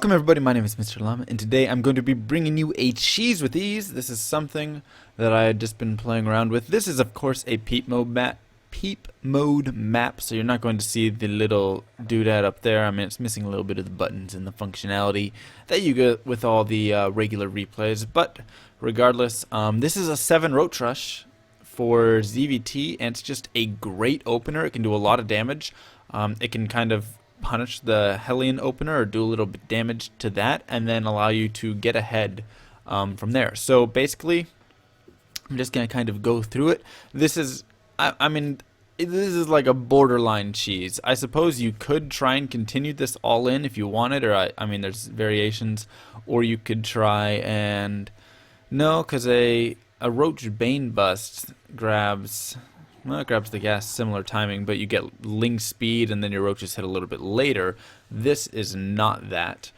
Welcome everybody, my name is Mr. Llama, and today I'm going to be bringing you a cheese with ease. This is something that I had just been playing around with. This is of course a peep mode map, so you're not going to see the little doodad up there. I mean, it's missing a little bit of the buttons and the functionality that you get with all the regular replays, but regardless, this is a 7 Roach Rush for ZvT, and it's just a great opener. It can do a lot of damage. It can kind of punish the Hellion opener or do a little bit damage to that and then allow you to get ahead from there. So basically, I'm just going to kind of go through it. This is, I mean, this is like a borderline cheese. I suppose you could try and continue this all in if you wanted, or I mean, there's variations, or you could try and, no, because a Roach Bane bust grabs... Well, it grabs the gas, similar timing, but you get Ling speed and then your roaches hit a little bit later. This is not that.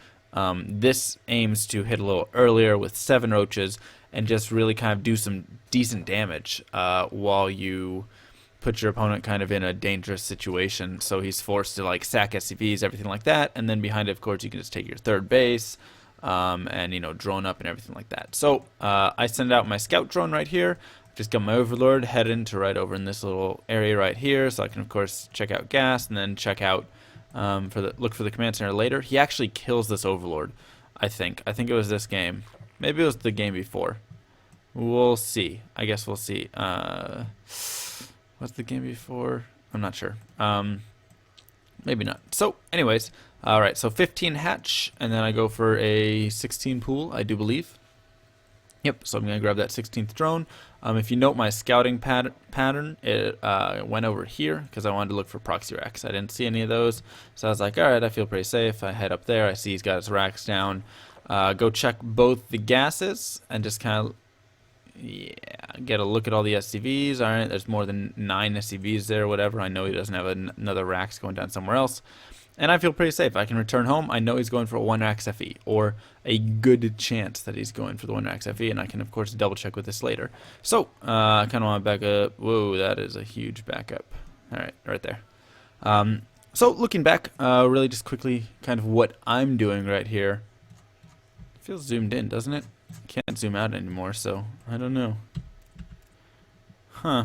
This aims to hit a little earlier with 7 roaches and just really kind of do some decent damage while you put your opponent kind of in a dangerous situation. So he's forced to like sack SCVs, everything like that, and then behind it, of course, you can just take your third base and, you know, drone up and everything like that. So I send out my scout drone right here. Just got my overlord heading to right over in this little area right here, so I can of course check out gas and then check out look for the command center later. He actually kills this overlord, I think it was this game, maybe it was the game before. We'll see. I guess we'll see. What's the game before? I'm not sure. Maybe not. So anyways, all right, so 15 hatch, and then I go for a 16 pool, I do believe. Yep, so I'm going to grab that 16th drone. If you note my scouting pattern, it went over here because I wanted to look for proxy racks. I didn't see any of those, so I was like, alright, I feel pretty safe. I head up there, I see he's got his racks down. Go check both the gases and just kind of, yeah, get a look at all the SCVs. Alright, there's more than 9 SCVs there, whatever. I know he doesn't have another racks going down somewhere else. And I feel pretty safe. I can return home. I know he's going for a 1 racks FE, or a good chance that he's going for the 1 racks FE, and I can, of course, double check with this later. So, I kind of want to back up. Whoa, that is a huge backup. Alright, right there. So, looking back, really just quickly, kind of what I'm doing right here. It feels zoomed in, doesn't it? Can't zoom out anymore, so I don't know. Huh.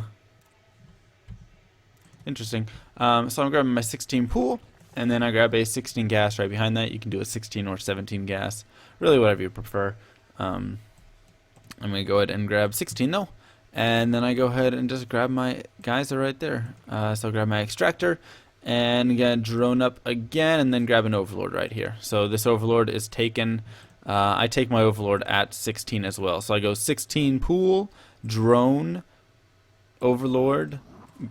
Interesting. So, I'm grabbing my 16 pool. And then I grab a 16 gas right behind that. You can do a 16 or 17 gas, really whatever you prefer. I'm going to go ahead and grab 16 though. And then I go ahead and just grab my guys are right there. So I'll grab my extractor and get drone up again and then grab an overlord right here. So this overlord is taken. I take my overlord at 16 as well. So I go 16 pool, drone, overlord,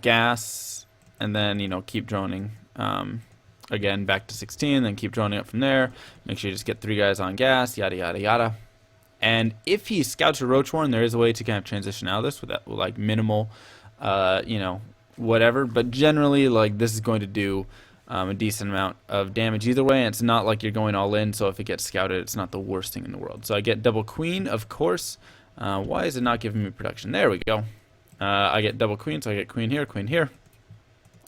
gas, and then, you know, keep droning. Again, back to 16, then keep droning up from there. Make sure you just get 3 guys on gas, yada, yada, yada. And if he scouts a Roach Warren, there is a way to kind of transition out of this with that, like, minimal, you know, whatever. But generally, like, this is going to do a decent amount of damage either way. And it's not like you're going all in, so if it gets scouted, it's not the worst thing in the world. So I get double queen, of course. Why is it not giving me production? There we go. I get double queen, so I get queen here, queen here.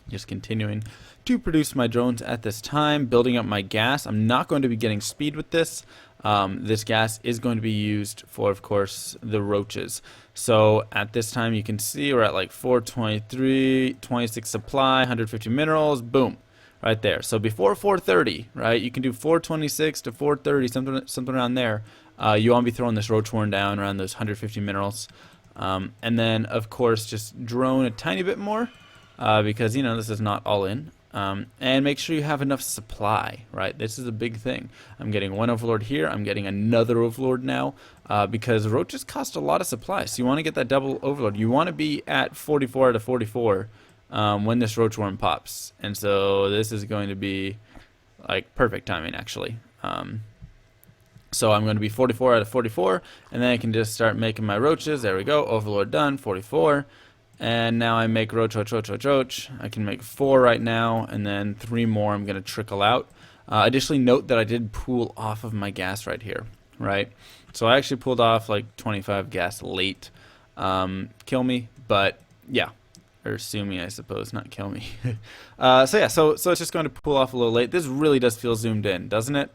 Just continuing to produce my drones at this time, building up my gas. I'm not going to be getting speed with this. This gas is going to be used for, of course, the roaches. So at this time, you can see we're at like 423, 26 supply, 150 minerals, boom, right there. So before 430, right, you can do 426 to 430, something around there. You want to be throwing this Roach Warren down around those 150 minerals. And then, of course, just drone a tiny bit more. Because, you know, this is not all in. And make sure you have enough supply, right? This is a big thing. I'm getting 1 overlord here. I'm getting another overlord now because roaches cost a lot of supply. So you want to get that double overlord. You want to be at 44 out of 44 when this Roach Worm pops. And so this is going to be like perfect timing, actually. So I'm going to be 44 out of 44, and then I can just start making my roaches. There we go. Overlord done, 44. And now I make roach, roach, roach, roach, roach. I can make 4 right now, and then 3 more I'm going to trickle out. Additionally, note that I did pool off of my gas right here, right? So I actually pulled off like 25 gas late. Kill me, but yeah. Or sue me, I suppose, not kill me. So yeah, so it's just going to pool off a little late. This really does feel zoomed in, doesn't it?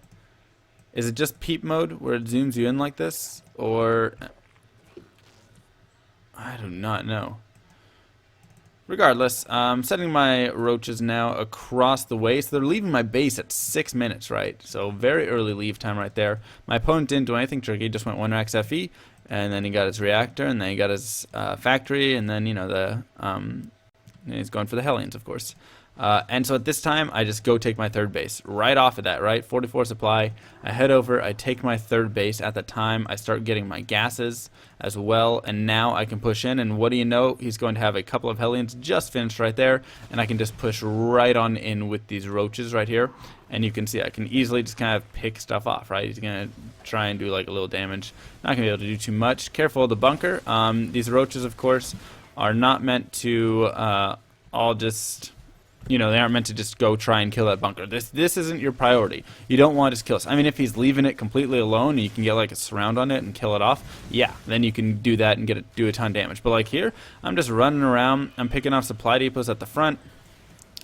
Is it just peep mode where it zooms you in like this? Or I do not know. Regardless, I'm setting my roaches now across the way, so they're leaving my base at 6 minutes, right? So very early leave time right there. My opponent didn't do anything tricky, just went 1 racks FE, and then he got his reactor, and then he got his factory, and then, you know, he's going for the Hellions, of course. And so at this time, I just go take my third base right off of that, right? 44 supply. I head over, I take my third base. At the time, I start getting my gases as well, and now I can push in, and what do you know? He's going to have a couple of Hellions just finished right there, and I can just push right on in with these roaches right here. And you can see I can easily just kind of pick stuff off, right? He's going to try and do like a little damage. Not going to be able to do too much. Careful of the bunker. These roaches, of course, are not meant to all just... You know, they aren't meant to just go try and kill that bunker. This isn't your priority. You don't want to just kill us. I mean, if he's leaving it completely alone and you can get like a surround on it and kill it off, yeah, then you can do that and do a ton of damage. But like here, I'm just running around. I'm picking off supply depots at the front.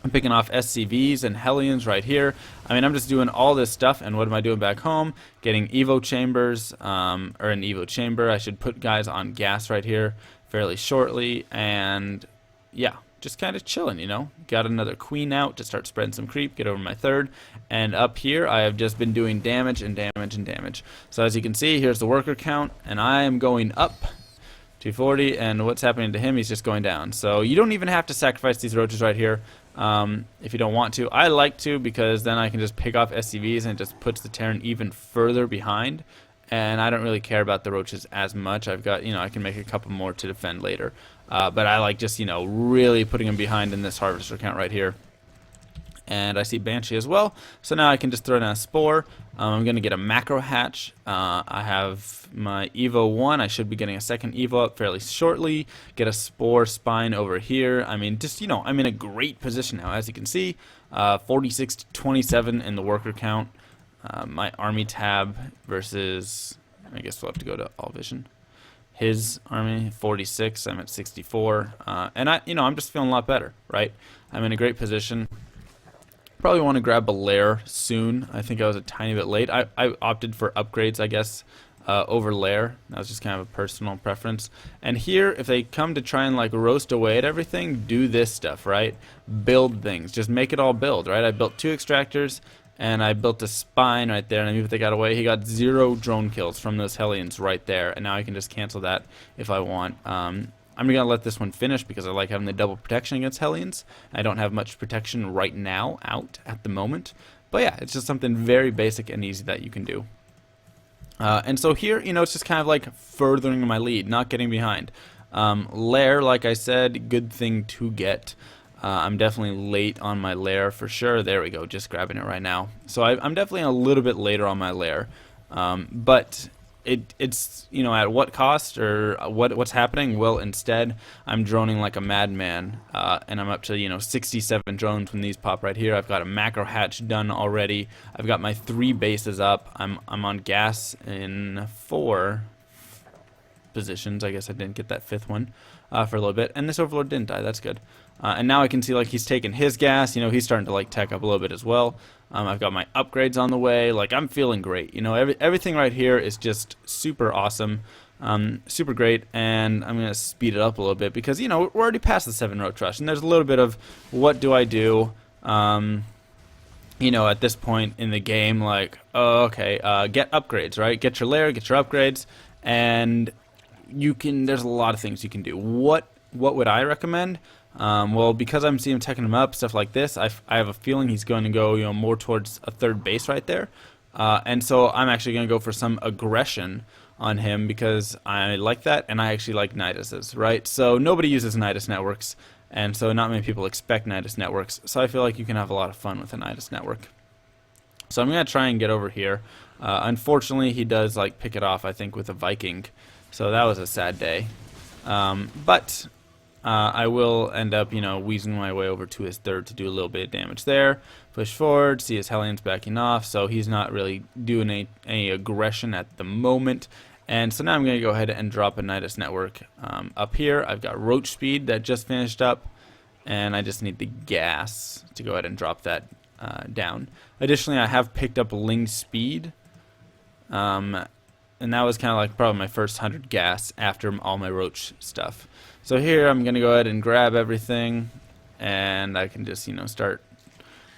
I'm picking off SCVs and Hellions right here. I mean, I'm just doing all this stuff, and what am I doing back home? Getting Evo chambers, or an Evo chamber. I should put guys on gas right here fairly shortly, and yeah. Just kind of chilling, you know. Got another queen out to start spreading some creep, get over my third. And up here, I have just been doing damage and damage and damage. So as you can see, here's the worker count, and I am going up 240, and what's happening to him, he's just going down. So you don't even have to sacrifice these roaches right here if you don't want to. I like to, because then I can just pick off SCVs and it just puts the Terran even further behind. And I don't really care about the roaches as much. I've got, you know, I can make a couple more to defend later. But I like just, you know, really putting them behind in this harvester count right here. And I see Banshee as well. So now I can just throw down a Spore. I'm going to get a macro hatch. I have my Evo 1. I should be getting a second Evo up fairly shortly. Get a Spore spine over here. I mean, just, you know, I'm in a great position now. As you can see, 46 to 27 in the worker count. My army tab versus, I guess we'll have to go to all vision. His army 46, I'm at 64, and I'm just feeling a lot better, right? I'm in a great position. Probably want to grab a lair soon. I think I was a tiny bit late. I opted for upgrades, I guess, over lair. That was just kind of a personal preference. And here, if they come to try and like roast away at everything, do this stuff, right? Build things. Just make it all build, right? I built 2 extractors. And I built a spine right there, and even if they got away, he got 0 drone kills from those Hellions right there, and now I can just cancel that if I want. I'm going to let this one finish because I like having the double protection against Hellions. I don't have much protection right now out at the moment, but yeah, it's just something very basic and easy that you can do. And so here, you know, it's just kind of like furthering my lead, not getting behind. Lair, like I said, good thing to get. I'm definitely late on my lair for sure. There we go, just grabbing it right now. So I'm definitely a little bit later on my lair, but it's, you know, at what cost or what's happening? Well, instead I'm droning like a madman, and I'm up to, you know, 67 drones when these pop right here. I've got a macro hatch done already. I've got my 3 bases up. I'm on gas in 4 positions. I guess I didn't get that 5th one for a little bit, and this overlord didn't die. That's good. And now I can see like he's taking his gas. You know, he's starting to like tech up a little bit as well. I've got my upgrades on the way. Like, I'm feeling great. You know, everything right here is just super awesome, super great. And I'm gonna speed it up a little bit because, you know, we're already past the 7 roach rush, and there's a little bit of what do I do? You know, at this point in the game, like, oh, okay, get upgrades, right? Get your lair, get your upgrades, and you can. There's a lot of things you can do. What would I recommend? Well, because I'm seeing him teching him up, stuff like this, I have a feeling he's going to go, you know, more towards a 3rd base right there. And so I'm actually going to go for some aggression on him because I like that, and I actually like Niduses, right? So nobody uses Nidus networks, and so not many people expect Nidus networks. So I feel like you can have a lot of fun with a Nidus network. So I'm going to try and get over here. Unfortunately, he does like pick it off, I think, with a Viking. So that was a sad day. But I will end up, you know, weaseling my way over to his 3rd to do a little bit of damage there. Push forward, see his Hellions backing off, so he's not really doing any aggression at the moment. And so now I'm going to go ahead and drop a Nidus network up here. I've got Roach speed that just finished up, and I just need the gas to go ahead and drop that down. Additionally, I have picked up Ling speed. And that was kind of like probably my first 100 gas after all my Roach stuff. So here I'm going to go ahead and grab everything, and I can just, start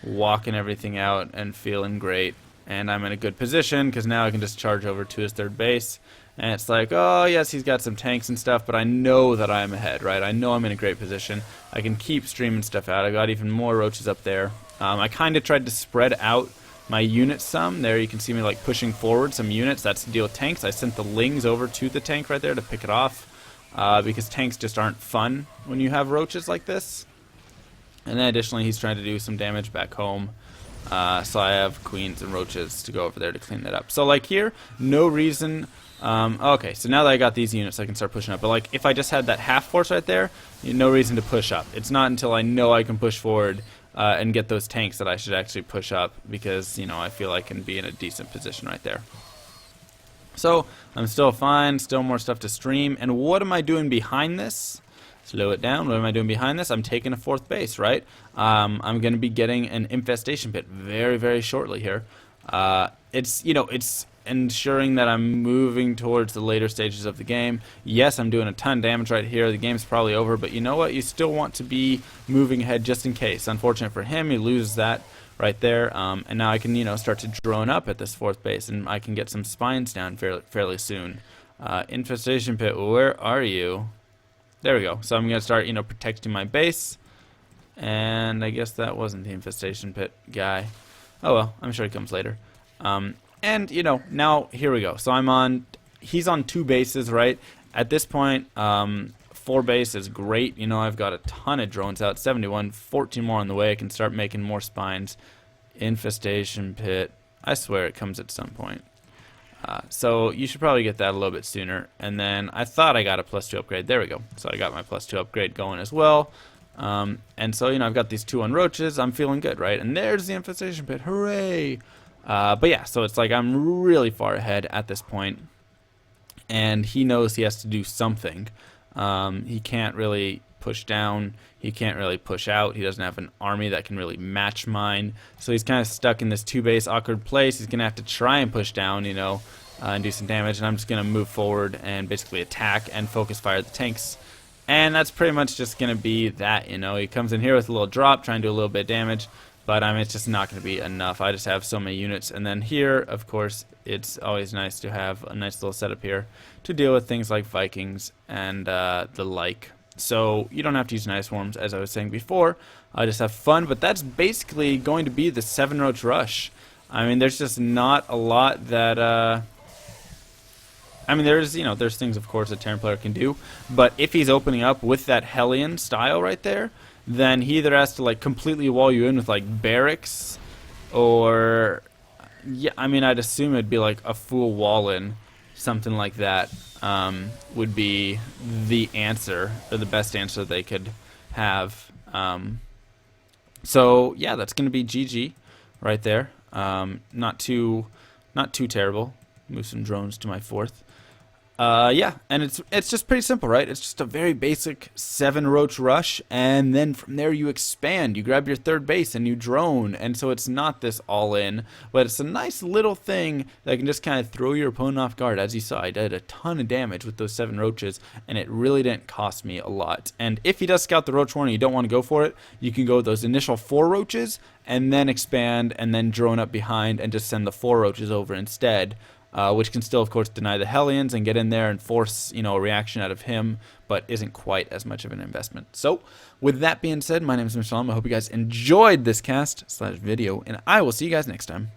walking everything out and feeling great. And I'm in a good position because now I can just charge over to his third base. And it's like, oh, yes, he's got some tanks and stuff, but I know that I'm ahead, right? I know I'm in a great position. I can keep streaming stuff out. I got even more Roaches up there. I kind of tried to spread out my units some. There you can see me like pushing forward some units. That's to deal with tanks. I sent the Lings over to the tank right there to pick it off because tanks just aren't fun when you have Roaches like this. And then additionally, he's trying to do some damage back home. So I have Queens and Roaches to go over there to clean that up. So like here, no reason. Okay, so now that I got these units, I can start pushing up. But like if I just had that half force right there, no reason to push up. It's not until I know I can push forward and get those tanks that I should actually push up because, I feel I can be in a decent position right there. So I'm still fine, still more stuff to stream. And what am I doing behind this? Slow it down. What am I doing behind this? I'm taking a fourth base, right? I'm going to be getting an infestation pit very, very shortly here. It's ensuring that I'm moving towards the later stages of the game. Yes, I'm doing a ton of damage right here. The game's probably over, but you know what? You still want to be moving ahead just in case. Unfortunate for him, he loses that right there. And now I can, start to drone up at this fourth base, and I can get some spines down fairly soon. Infestation pit, where are you? There we go. So I'm going to start, protecting my base. And I guess that wasn't the infestation pit guy. Oh well, I'm sure he comes later. And, now here we go. So he's on 2 bases, right? At this point, 4 base is great. I've got a ton of drones out, 71, 14 more on the way. I can start making more spines. Infestation pit. I swear it comes at some point. So you should probably get that a little bit sooner. And then I thought I got a +2 upgrade. There we go. So I got my +2 upgrade going as well. And so, I've got these 2 on Roaches. I'm feeling good, right? And there's the infestation pit. Hooray! But yeah, so it's like I'm really far ahead at this point. And he knows he has to do something. He can't really push down. He can't really push out. He doesn't have an army that can really match mine. So he's kind of stuck in this 2-base awkward place. He's going to have to try and push down, and do some damage. And I'm just going to move forward and basically attack and focus fire the tanks. And that's pretty much just going to be that, He comes in here with a little drop, trying to do a little bit of damage. But it's just not going to be enough. I just have so many units. And then here, of course, it's always nice to have a nice little setup here to deal with things like Vikings and the like. So you don't have to use Night Swarms, as I was saying before. I just have fun. But that's basically going to be the 7 Roach rush. There's just not a lot that... there's things, of course, a Terran player can do. But if he's opening up with that Hellion style right there, then he either has to like completely wall you in with like barracks, or I'd assume it'd be like a full wall in, something like that would be the answer, or the best answer they could have. So yeah, that's gonna be GG right there. Not too terrible. Move some drones to my 4th. Yeah, and it's just pretty simple, right? It's just a very basic 7 Roach rush, and then from there you expand. You grab your 3rd base and you drone, and so it's not this all-in, but it's a nice little thing that can just kind of throw your opponent off guard. As you saw, I did a ton of damage with those 7 Roaches, and it really didn't cost me a lot. And if he does scout the Roach warning, you don't want to go for it, you can go with those initial 4 Roaches, and then expand, and then drone up behind, and just send the 4 Roaches over instead. Which can still, of course, deny the Hellions and get in there and force, a reaction out of him, but isn't quite as much of an investment. So, with that being said, my name is MrLlama. I hope you guys enjoyed this cast/video, and I will see you guys next time.